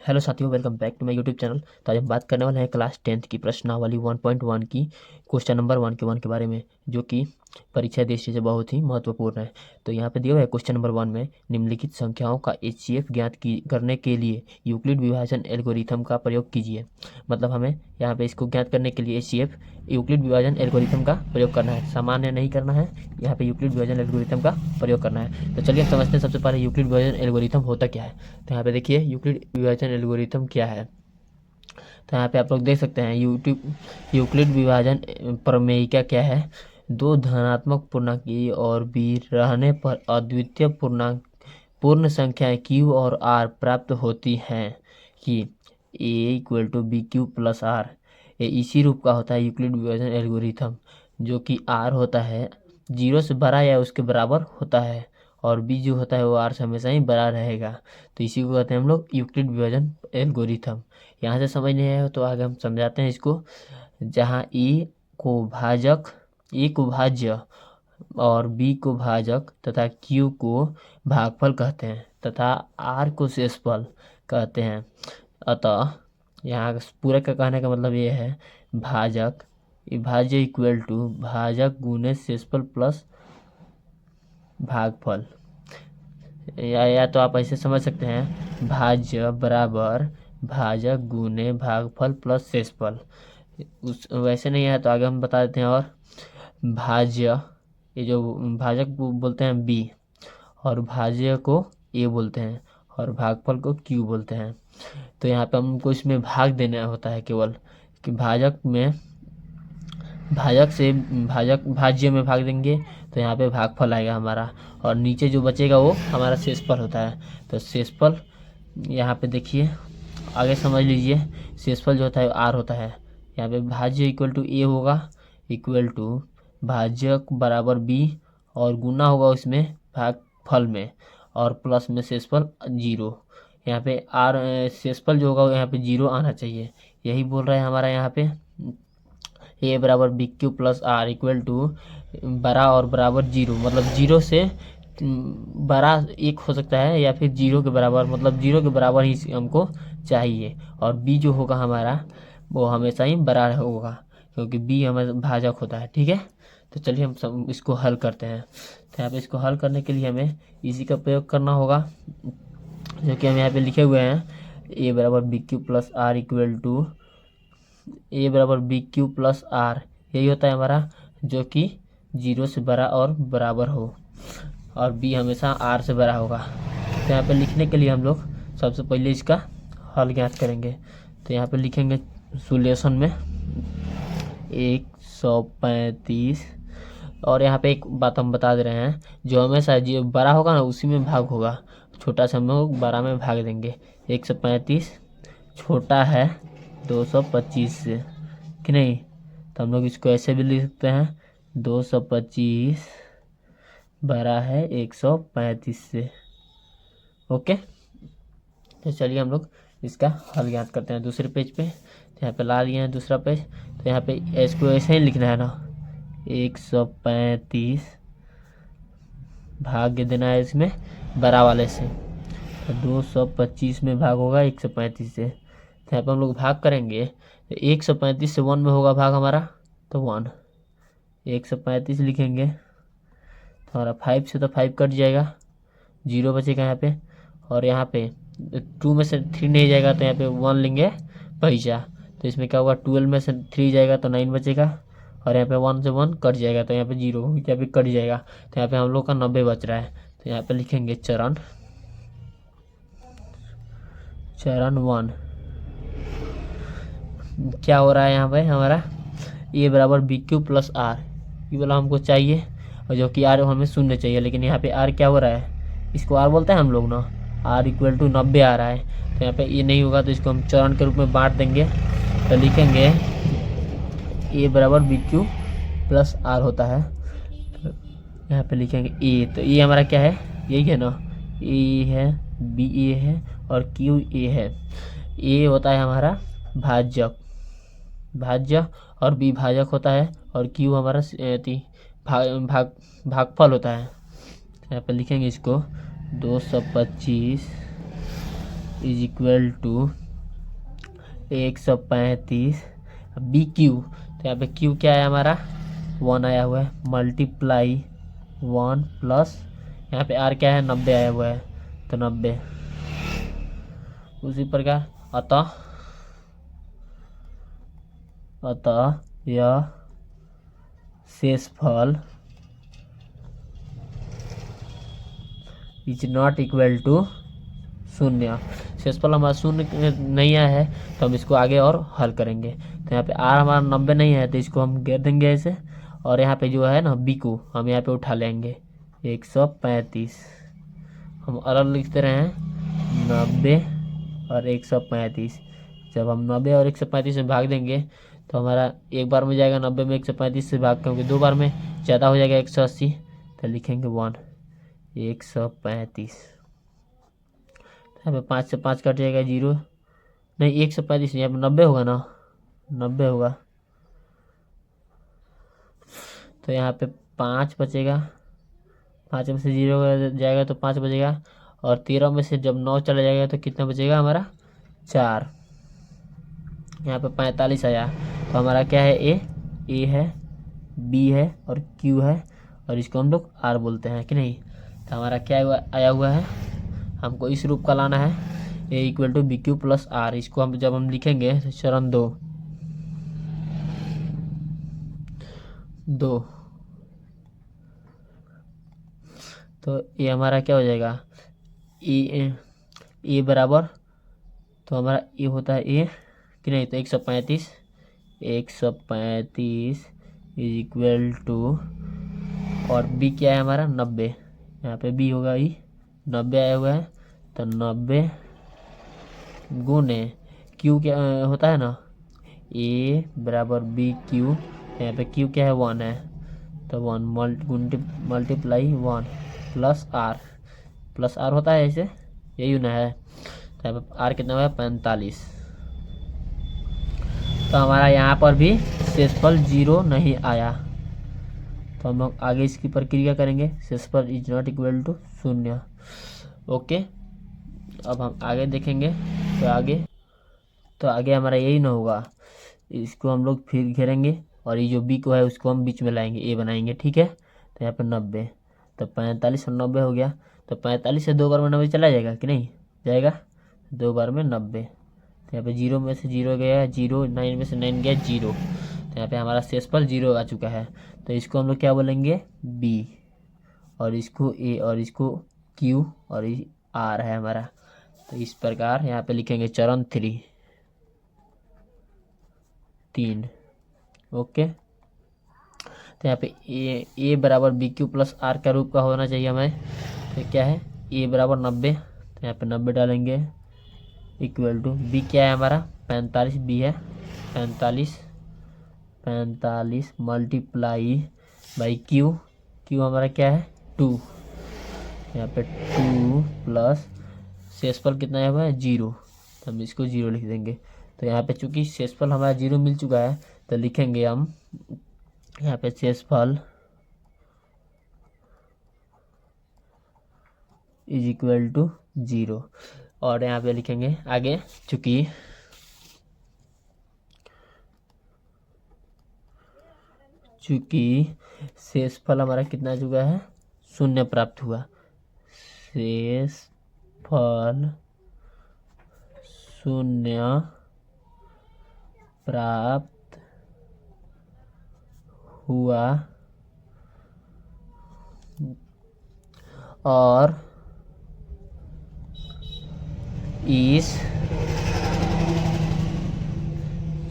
Hello साथियों, welcome back to my YouTube channel. तो आज हम बात करने वाले हैं क्लास 10th की प्रश्नावली 1.1 की क्वेश्चन नंबर 1 के बारे में, जो कि परीक्षा दृष्टि से बहुत ही महत्वपूर्ण है। तो यहाँ पे दिया हुआ है क्वेश्चन नंबर 1 में निम्नलिखित संख्याओं का एचसीएफ ज्ञात करने के लिए यूक्लिड विभाजन एल्गोरिथम का प्रयोग कीजिए। मतलब हमें यहाँ पे इसको ज्ञात करने के लिए एचसीएफ यूक्लिड विभाजन एल्गोरिथम का प्रयोग करना है, सामान्य नहीं करना है। यहाँ पे यूक्लिड विभाजन एल्गोरिथम का प्रयोग करना है। तो चलिए हम समझते हैं सबसे पहले यूक्लिड विभाजन एल्गोरिथम होता क्या है। तो यहाँ पे देखिए यूक्लिड विभाजन एल्गोरिथम क्या है। तो यहाँ पे आप लोग देख सकते हैं यूक्लिड विभाजन प्रमेयिका क्या है। दो धनात्मक पूर्णांक ए और बी रहने पर अद्वितीय पूर्ण संख्याएं क्यू और आर प्राप्त होती हैं कि A equal to B Q plus R. ये इसी रूप का होता है यूक्लिड विभाजन एल्गोरिथम, जो कि आर होता है 0 से बड़ा या उसके बराबर होता है और बी जो होता है वो आर से हमेशा ही बड़ा रहेगा। तो इसी को कहते हैं हम लोग यूक्लिड विभाजन एल्गोरिथम। यहाँ से समझ नहीं आया तो आगे हम समझाते हैं इसको। जहाँ ए को भाज्य और बी को भाजक तथा क्यू को भागफल कहते हैं तथा आर को शेषफल कहते हैं। अतः यहाँ पूरा का कहने का मतलब ये है भाज्य इक्वल टू भाजक गुने शेषफल प्लस भागफल, या तो आप ऐसे समझ सकते हैं भाज्य बराबर भाजक गुने भागफल प्लस शेषफल। वैसे नहीं है तो आगे हम बता देते हैं। और भाज्य, ये जो भाजक बोलते हैं बी और भाज्य को ए बोलते हैं और भागफल को क्यू बोलते हैं। तो यहाँ पे हमको इसमें भाग देना होता है केवल कि भाज्य में भाग देंगे तो यहाँ पे भागफल आएगा हमारा, और नीचे जो बचेगा वो हमारा शेषफल होता है। तो शेषफल यहाँ पे देखिए, आगे समझ लीजिए। शेषफल जो होता है आर होता है। यहाँ पे भाज्य इक्वल टू ए होगा, इक्वल टू भाज्य बराबर बी और गुना होगा उसमें भागफल में और प्लस में शेषफल 0। यहाँ पे आर शेषफल जो होगा यहाँ पे 0 आना चाहिए। यही बोल रहा है हमारा यहाँ पे ए बराबर B Q plus R equal to बड़ा और बराबर 0, मतलब 0 से बड़ा 1 हो सकता है या फिर 0 के बराबर, मतलब 0 के बराबर ही हमको चाहिए। और बी जो होगा हमारा वो हमेशा ही बड़ा होगा क्योंकि बी हमारा भाजक होता है। ठीक है, तो चलिए हम इसको हल करते हैं। तो यहाँ पे इसको हल करने के लिए हमें इसी का प्रयोग करना होगा, जो कि हम यहाँ पे लिखे हुए हैं। ए बराबर B Q plus R equal to A बराबर बी क्यू प्लस आर, यही होता है हमारा, जो कि 0 से बड़ा और बराबर हो और बी हमेशा आर से बड़ा होगा। तो यहाँ पे लिखने के लिए हम लोग सबसे पहले इसका हल ज्ञात करेंगे। तो यहाँ पे लिखेंगे सोल्यूशन में 135, और यहाँ पे एक बात हम बता दे रहे हैं, जो हमेशा जो बड़ा होगा ना उसी में भाग होगा, छोटा से हम लोग बड़ा में भाग देंगे। 135 छोटा है 225 से, कि नहीं? तो हम लोग इसको ऐसे भी लिख सकते हैं 225 बड़ा है 135 से। ओके, तो चलिए हम लोग इसका हल ज्ञात करते हैं दूसरे पेज पे। तो यहाँ पे ला लिए हैं दूसरा पेज। तो यहाँ पे इसको ऐसे ही लिखना है ना, 135 भाग देना है इसमें बड़ा वाले से, तो 225 में भाग होगा 135 से। तो यहाँ पे हम लोग भाग करेंगे तो 135 से 1 में होगा भाग हमारा, तो 1 135 लिखेंगे तो हमारा 5 से तो 5 कट जाएगा, 0 बचेगा यहाँ पे। और यहाँ पे 2 में से 3 नहीं जाएगा तो यहाँ पे 1 लेंगे पैसा, तो इसमें क्या होगा 12 में से 3 जाएगा तो 9 बचेगा, और यहाँ पे 1 से 1 कट जाएगा तो यहाँ पे 0 यहाँ पे कट जाएगा। तो यहाँ पे हम लोग का 90 बच रहा है। तो यहाँ पे लिखेंगे चरण 1 क्या हो रहा है यहाँ पे हमारा, ए बराबर बी क्यू प्लस आर, ये वाला हमको चाहिए, और जो कि आर हमें 0 चाहिए, लेकिन यहाँ पे आर क्या हो रहा है, इसको आर बोलते हैं हम लोग ना, आर इक्वल टू 90 आ रहा है। तो यहाँ पे ये नहीं होगा तो इसको हम चरण के रूप में बांट देंगे। तो लिखेंगे ए बराबर बी क्यू प्लस आर होता है। तो यहाँ पे लिखेंगे ए, तो ए हमारा क्या है, यही है ना, ए है, बी ए है और क्यू ए है। ए होता है हमारा भाज्य और बी भाजक होता है और क्यू हमारा भागफल होता है। यहाँ पे लिखेंगे इसको 225 is equal to 135 B Q. तो यहाँ पे क्यू क्या है हमारा 1 आया हुआ है, मल्टीप्लाई 1 प्लस यहाँ पे आर क्या है 90 आया हुआ है, तो 90। उसी प्रकार अतः यह शेषफल इज नॉट इक्वल टू शून्य। शेषफल हमारा शून्य नहीं आया है तो हम इसको आगे और हल करेंगे। तो यहाँ पे आर हमारा 90 नहीं है तो इसको हम गिर देंगे ऐसे, और यहाँ पे जो है ना बी को हम यहाँ पे उठा लेंगे 135। हम अलग लिखते रहे हैं 90 और 135। जब हम 90 और 135 में भाग देंगे तो हमारा एक बार में जाएगा 90 में 135 से भाग, क्योंकि दो बार में ज़्यादा हो जाएगा 180, तो लिखेंगे 135। यहाँ पे 5 से 5 कट जाएगा 0, नहीं 135 यहाँ पे 90 होगा ना, 90 होगा। तो यहाँ पे 5 बचेगा, 5 में से 0 जाएगा तो 5 बचेगा, और 13 में से जब 9 चला जाएगा तो कितना बचेगा हमारा 4। यहाँ पे 45 आया, तो हमारा क्या है ए है, बी है और क्यू है, और इसको हम लोग आर बोलते हैं कि नहीं। तो हमारा क्या आया हुआ है, हमको इस रूप का लाना है A equal to B Q plus R. इसको हम जब हम लिखेंगे तो चरण 2 तो ये हमारा क्या हो जाएगा ए बराबर, तो हमारा ए होता है ए कि नहीं, तो 135 इज इक्वल टू, और बी क्या है हमारा 90, यहाँ पे बी होगा 90 आया हुआ है, तो 90 गुने क्यू क्या होता है ना ए बराबर बी क्यू, यहाँ पे क्यू क्या है 1 है, तो 1 मल्टीप्लाई 1 प्लस आर होता है ऐसे, यही ना है। तो यहाँ पे आर कितना हुआ है 45। तो हमारा यहाँ पर भी शेषफल 0 नहीं आया, तो हम लोग आगे इसकी प्रक्रिया करेंगे, शेषफल इज नॉट इक्वल टू शून्य। ओके, अब हम आगे देखेंगे। तो आगे हमारा यही ना होगा, इसको हम लोग फिर घेरेंगे और ये जो बी को है उसको हम बीच में लाएंगे, ए बनाएंगे, ठीक है। तो यहाँ पे 90, तो 45 और 90 हो गया, तो 45 से 2 बार में 90 चला जाएगा कि नहीं जाएगा, 2 बार में 90। तो यहाँ पे 0 में से 0 गया 0, 9 में से 9 गया 0, तो यहाँ पे हमारा शेषफल 0 आ चुका है। तो इसको हम लोग क्या बोलेंगे बी, और इसको ए, और इसको क्यू, और आर है हमारा। तो इस प्रकार यहाँ पे लिखेंगे चरण 3। ओके, तो यहाँ पे ए बराबर बी क्यू प्लस आर का रूप का होना चाहिए हमें। तो क्या है ए बराबर 90, तो यहाँ पे 90 डालेंगे इक्वल टू बी क्या है हमारा 45, बी है 45 मल्टीप्लाई बाई क्यू हमारा क्या है 2, यहाँ पे 2 प्लस शेषफल कितना है हुआ है 0, तो हम इसको 0 लिख देंगे। तो यहाँ पे चूंकि शेषफल हमारा 0 मिल चुका है तो लिखेंगे हम यहाँ पे शेषफल इज इक्वल टू 0, और यहाँ पे लिखेंगे आगे चूंकि शेषफल हमारा कितना चुका है 0 प्राप्त हुआ, शेषफल 0 प्राप्त हुआ, और इस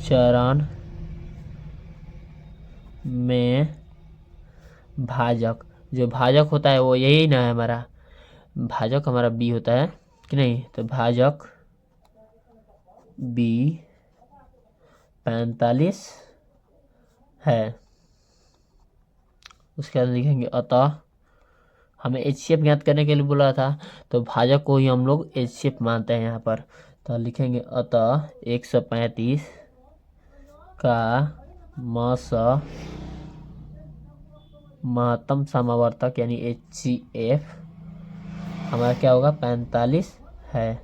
चरण में भाजक, जो भाजक होता है वो यही ना है हमारा, भाजक हमारा बी होता है कि नहीं। तो भाजक बी 45 है। उसके बाद लिखेंगे अतः, हमें HCF ज्ञात करने के लिए बोला था, तो भाजक को ही हम लोग HCF मानते हैं यहाँ पर। तो लिखेंगे अतः 135 का महत्तम समावर्तक यानी HCF हमारा क्या होगा 45 है।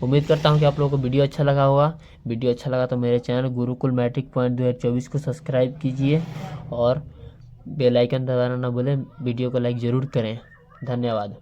उम्मीद करता हूँ कि आप लोगों को वीडियो अच्छा लगा होगा। वीडियो अच्छा लगा तो मेरे चैनल गुरुकुल मैट्रिक पॉइंट 2024 को सब्सक्राइब कीजिए और बेल आइकन दबाना ना भूलें। वीडियो को लाइक ज़रूर करें। धन्यवाद।